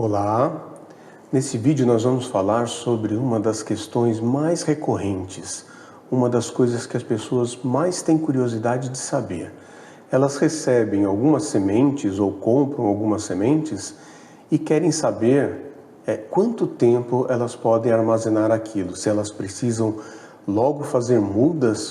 Olá! Nesse vídeo nós vamos falar sobre uma das questões mais recorrentes, uma das coisas que as pessoas mais têm curiosidade de saber. Elas recebem algumas sementes ou compram algumas sementes e querem saber quanto tempo elas podem armazenar aquilo, se elas precisam logo fazer mudas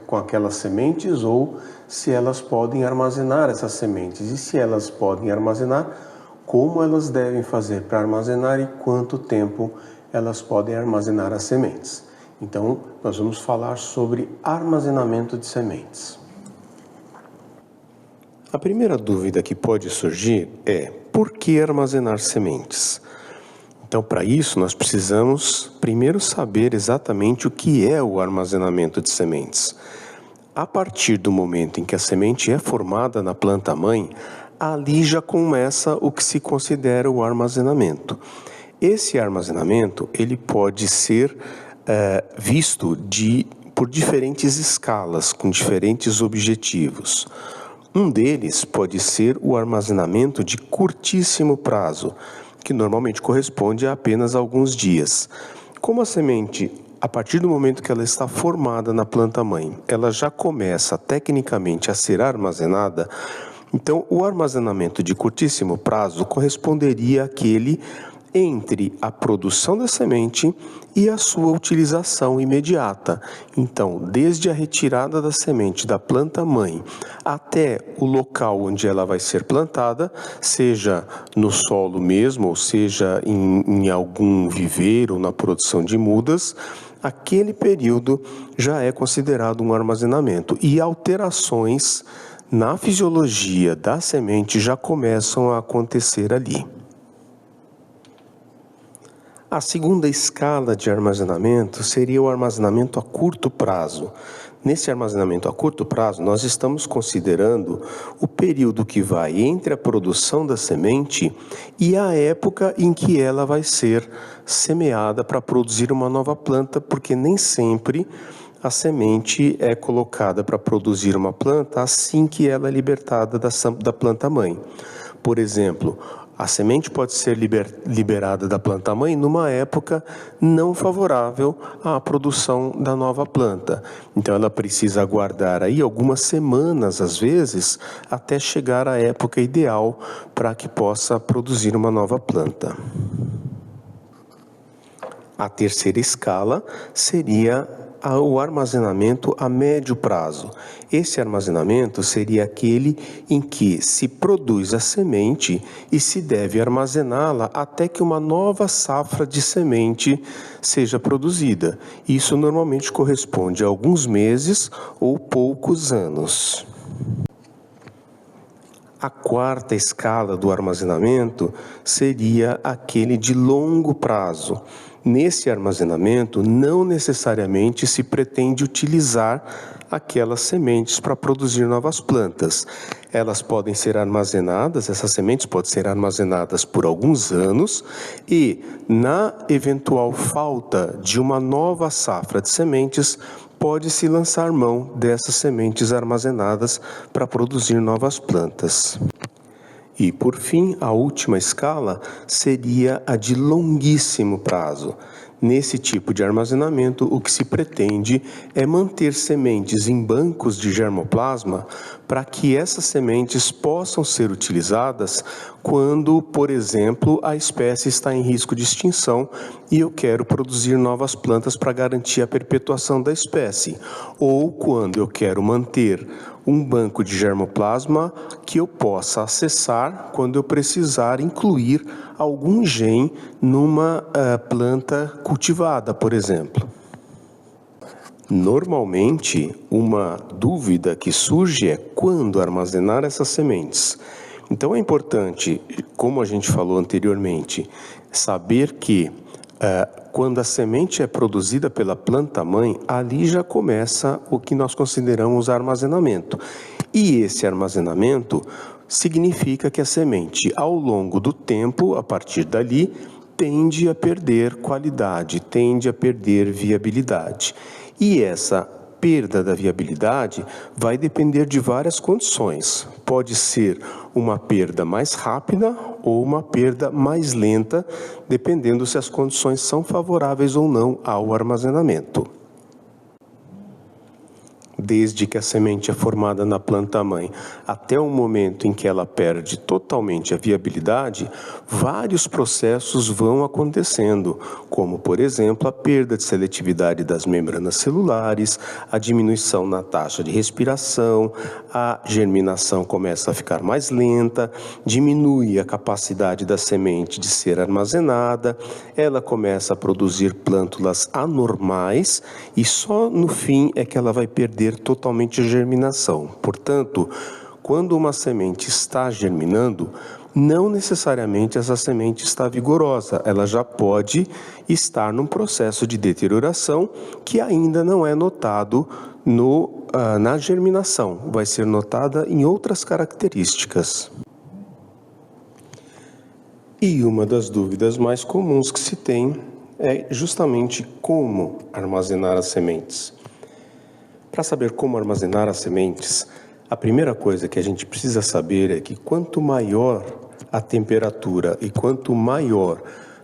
com aquelas sementes ou se elas podem armazenar essas sementes. E se elas podem armazenar, como elas devem fazer para armazenar e quanto tempo elas podem armazenar as sementes. Então, nós vamos falar sobre armazenamento de sementes. A primeira dúvida que pode surgir é: por que armazenar sementes? Então, para isso, nós precisamos primeiro saber exatamente o que é o armazenamento de sementes. A partir do momento em que a semente é formada na planta-mãe, ali já começa o que se considera o armazenamento. Esse armazenamento ele pode ser visto por diferentes escalas, com diferentes objetivos. Um deles pode ser o armazenamento de curtíssimo prazo, que normalmente corresponde a apenas alguns dias. Como a semente, a partir do momento que ela está formada na planta-mãe, ela já começa tecnicamente a ser armazenada. Então, o armazenamento de curtíssimo prazo corresponderia àquele entre a produção da semente e a sua utilização imediata. Então, desde a retirada da semente da planta-mãe até o local onde ela vai ser plantada, seja no solo mesmo, ou seja em algum viveiro, na produção de mudas, aquele período já é considerado um armazenamento. E alterações na fisiologia da semente já começam a acontecer ali. A segunda escala de armazenamento seria o armazenamento a curto prazo. Nesse armazenamento a curto prazo, nós estamos considerando o período que vai entre a produção da semente e a época em que ela vai ser semeada para produzir uma nova planta, porque nem sempre a semente é colocada para produzir uma planta assim que ela é libertada da planta-mãe. Por exemplo, a semente pode ser liberada da planta-mãe numa época não favorável à produção da nova planta. Então, ela precisa aguardar aí algumas semanas, às vezes, até chegar à época ideal para que possa produzir uma nova planta. A terceira escala seria o armazenamento a médio prazo. Esse armazenamento seria aquele em que se produz a semente e se deve armazená-la até que uma nova safra de semente seja produzida. Isso normalmente corresponde a alguns meses ou poucos anos. A quarta escala do armazenamento seria aquele de longo prazo. Nesse armazenamento, não necessariamente se pretende utilizar aquelas sementes para produzir novas plantas. Elas podem ser armazenadas, essas sementes podem ser armazenadas por alguns anos e, na eventual falta de uma nova safra de sementes, pode-se lançar mão dessas sementes armazenadas para produzir novas plantas. E, por fim, a última escala seria a de longuíssimo prazo. Nesse tipo de armazenamento, o que se pretende é manter sementes em bancos de germoplasma para que essas sementes possam ser utilizadas quando, por exemplo, a espécie está em risco de extinção e eu quero produzir novas plantas para garantir a perpetuação da espécie, ou quando eu quero manter um banco de germoplasma que eu possa acessar quando eu precisar incluir algum gene numa planta cultivada, por exemplo. Normalmente, uma dúvida que surge é quando armazenar essas sementes. Então é importante, como a gente falou anteriormente, saber que quando a semente é produzida pela planta-mãe, ali já começa o que nós consideramos armazenamento. E esse armazenamento significa que a semente, ao longo do tempo, a partir dali, tende a perder qualidade, tende a perder viabilidade. E essa perda da viabilidade vai depender de várias condições. Pode ser uma perda mais rápida ou uma perda mais lenta, dependendo se as condições são favoráveis ou não ao armazenamento. Desde que a semente é formada na planta-mãe até o momento em que ela perde totalmente a viabilidade, vários processos vão acontecendo, como, por exemplo, a perda de seletividade das membranas celulares, a diminuição na taxa de respiração, a germinação começa a ficar mais lenta, diminui a capacidade da semente de ser armazenada, ela começa a produzir plântulas anormais e só no fim é que ela vai perder totalmente a germinação. Portanto, quando uma semente está germinando, não necessariamente essa semente está vigorosa, ela já pode estar num processo de deterioração que ainda não é notado na germinação, vai ser notada em outras características. E uma das dúvidas mais comuns que se tem é justamente como armazenar as sementes. Para saber como armazenar as sementes, a primeira coisa que a gente precisa saber é que quanto maior a temperatura e quanto maior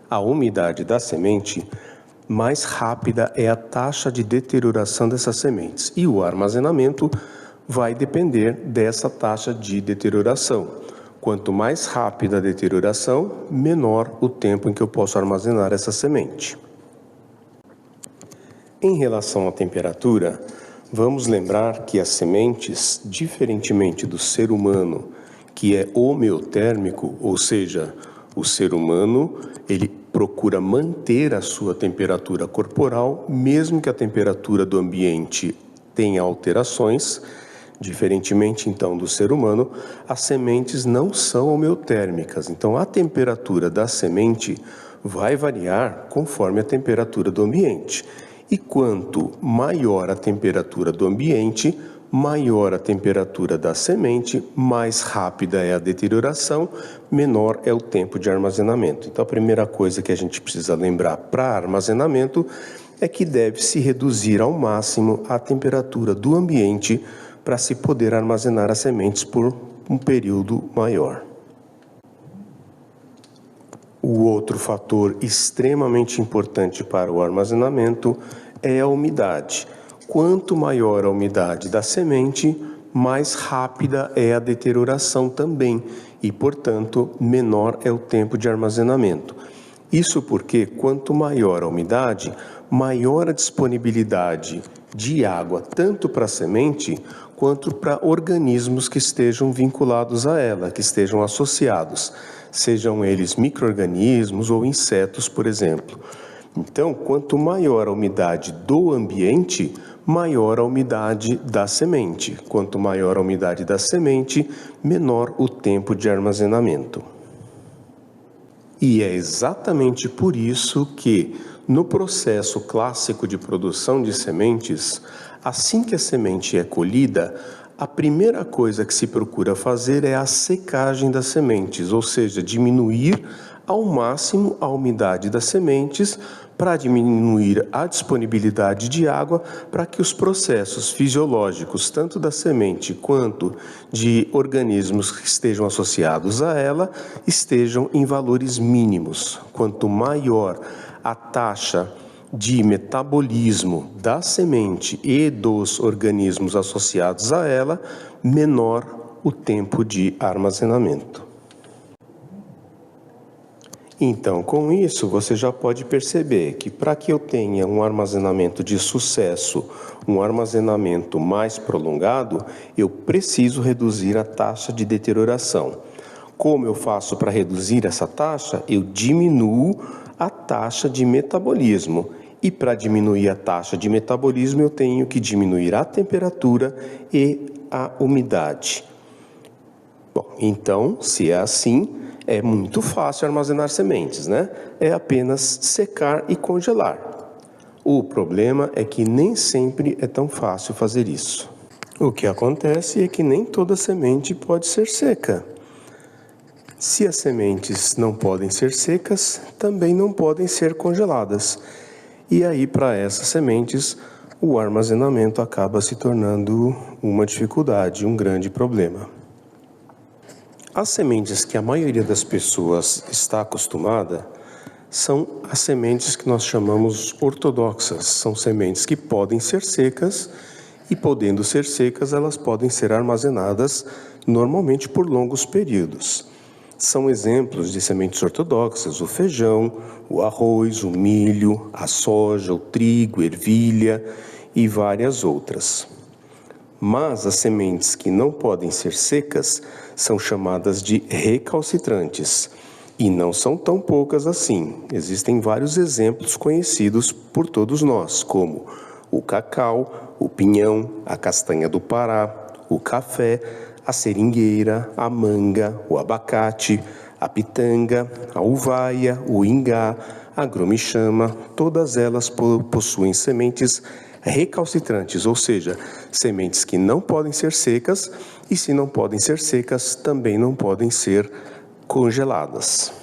a umidade da semente, mais rápida é a taxa de deterioração dessas sementes. E o armazenamento vai depender dessa taxa de deterioração. Quanto mais rápida a deterioração, menor o tempo em que eu posso armazenar essa semente. Em relação à temperatura, vamos lembrar que as sementes, diferentemente do ser humano, que é homeotérmico, ou seja, o ser humano, ele procura manter a sua temperatura corporal, mesmo que a temperatura do ambiente tenha alterações. Diferentemente, então, do ser humano, as sementes não são homeotérmicas. Então, a temperatura da semente vai variar conforme a temperatura do ambiente. E quanto maior a temperatura do ambiente, maior a temperatura da semente, mais rápida é a deterioração, menor é o tempo de armazenamento. Então, a primeira coisa que a gente precisa lembrar para armazenamento é que deve-se reduzir ao máximo a temperatura do ambiente para se poder armazenar as sementes por um período maior. O outro fator extremamente importante para o armazenamento é a umidade. Quanto maior a umidade da semente, mais rápida é a deterioração também e, portanto, menor é o tempo de armazenamento. Isso porque, quanto maior a umidade, maior a disponibilidade de água, tanto para a semente quanto para organismos que estejam vinculados a ela, que estejam associados, sejam eles micro-organismos ou insetos, por exemplo. Então, quanto maior a umidade do ambiente, maior a umidade da semente. Quanto maior a umidade da semente, menor o tempo de armazenamento. E é exatamente por isso que, no processo clássico de produção de sementes, assim que a semente é colhida, a primeira coisa que se procura fazer é a secagem das sementes, ou seja, diminuir ao máximo a umidade das sementes para diminuir a disponibilidade de água para que os processos fisiológicos, tanto da semente quanto de organismos que estejam associados a ela, estejam em valores mínimos. Quanto maior a taxa de metabolismo da semente e dos organismos associados a ela, menor o tempo de armazenamento. Então, com isso, você já pode perceber que para que eu tenha um armazenamento de sucesso, um armazenamento mais prolongado, eu preciso reduzir a taxa de deterioração. Como eu faço para reduzir essa taxa? Eu diminuo a taxa de metabolismo. E para diminuir a taxa de metabolismo, eu tenho que diminuir a temperatura e a umidade. Bom, então, se é assim, é muito fácil armazenar sementes, né? É apenas secar e congelar. O problema é que nem sempre é tão fácil fazer isso. O que acontece é que nem toda semente pode ser seca. Se as sementes não podem ser secas, também não podem ser congeladas. E aí, para essas sementes, o armazenamento acaba se tornando uma dificuldade, um grande problema. As sementes que a maioria das pessoas está acostumada são as sementes que nós chamamos ortodoxas. São sementes que podem ser secas e, podendo ser secas, elas podem ser armazenadas normalmente por longos períodos. São exemplos de sementes ortodoxas: o feijão, o arroz, o milho, a soja, o trigo, ervilha e várias outras. Mas as sementes que não podem ser secas são chamadas de recalcitrantes. E não são tão poucas assim. Existem vários exemplos conhecidos por todos nós, como o cacau, o pinhão, a castanha do Pará, o café, a seringueira, a manga, o abacate, a pitanga, a uvaia, o ingá, a grumichama. Todas elas possuem sementes recalcitrantes, ou seja, sementes que não podem ser secas, e se não podem ser secas, também não podem ser congeladas.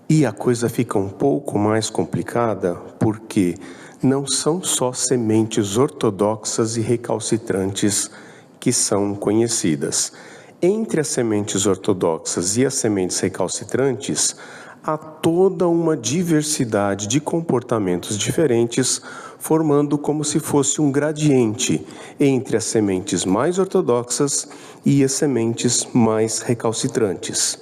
E a coisa fica um pouco mais complicada porque não são só sementes ortodoxas e recalcitrantes que são conhecidas. Entre as sementes ortodoxas e as sementes recalcitrantes, há toda uma diversidade de comportamentos diferentes, formando como se fosse um gradiente entre as sementes mais ortodoxas e as sementes mais recalcitrantes.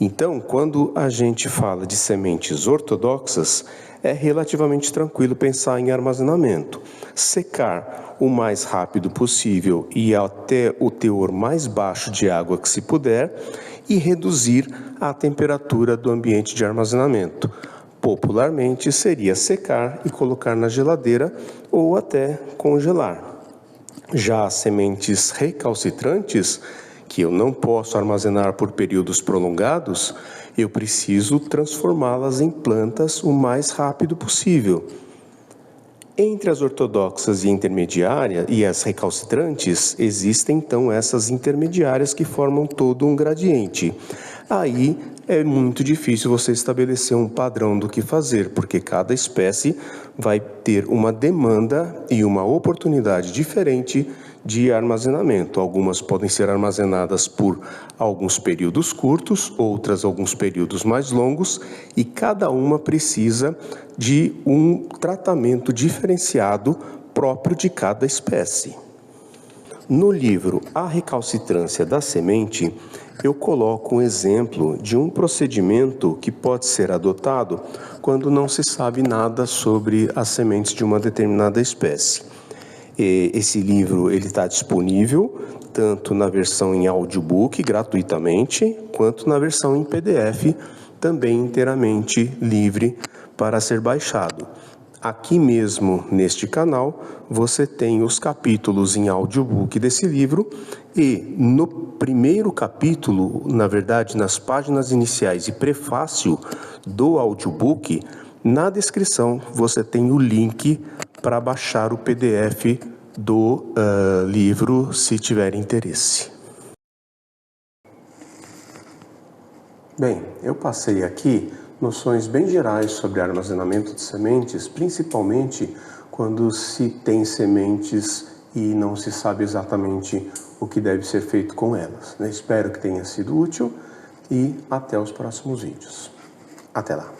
Então, quando a gente fala de sementes ortodoxas, é relativamente tranquilo pensar em armazenamento. Secar o mais rápido possível e até o teor mais baixo de água que se puder, e reduzir a temperatura do ambiente de armazenamento. Popularmente seria secar e colocar na geladeira ou até congelar. Já as sementes recalcitrantes, que eu não posso armazenar por períodos prolongados, eu preciso transformá-las em plantas o mais rápido possível. Entre as ortodoxas e intermediárias e as recalcitrantes, existem então essas intermediárias que formam todo um gradiente. Aí é muito difícil você estabelecer um padrão do que fazer, porque cada espécie vai ter uma demanda e uma oportunidade diferente de armazenamento. Algumas podem ser armazenadas por alguns períodos curtos, outras alguns períodos mais longos, e cada uma precisa de um tratamento diferenciado próprio de cada espécie. No livro A Recalcitrância da Semente, eu coloco um exemplo de um procedimento que pode ser adotado quando não se sabe nada sobre as sementes de uma determinada espécie. Esse livro está disponível tanto na versão em audiobook, gratuitamente, quanto na versão em PDF, também inteiramente livre para ser baixado. Aqui mesmo, neste canal, você tem os capítulos em audiobook desse livro e no primeiro capítulo, na verdade, nas páginas iniciais e prefácio do audiobook, na descrição você tem o link para baixar o PDF do livro, se tiver interesse. Bem, eu passei aqui noções bem gerais sobre armazenamento de sementes, principalmente quando se tem sementes e não se sabe exatamente o que deve ser feito com elas. Espero que tenha sido útil e até os próximos vídeos. Até lá!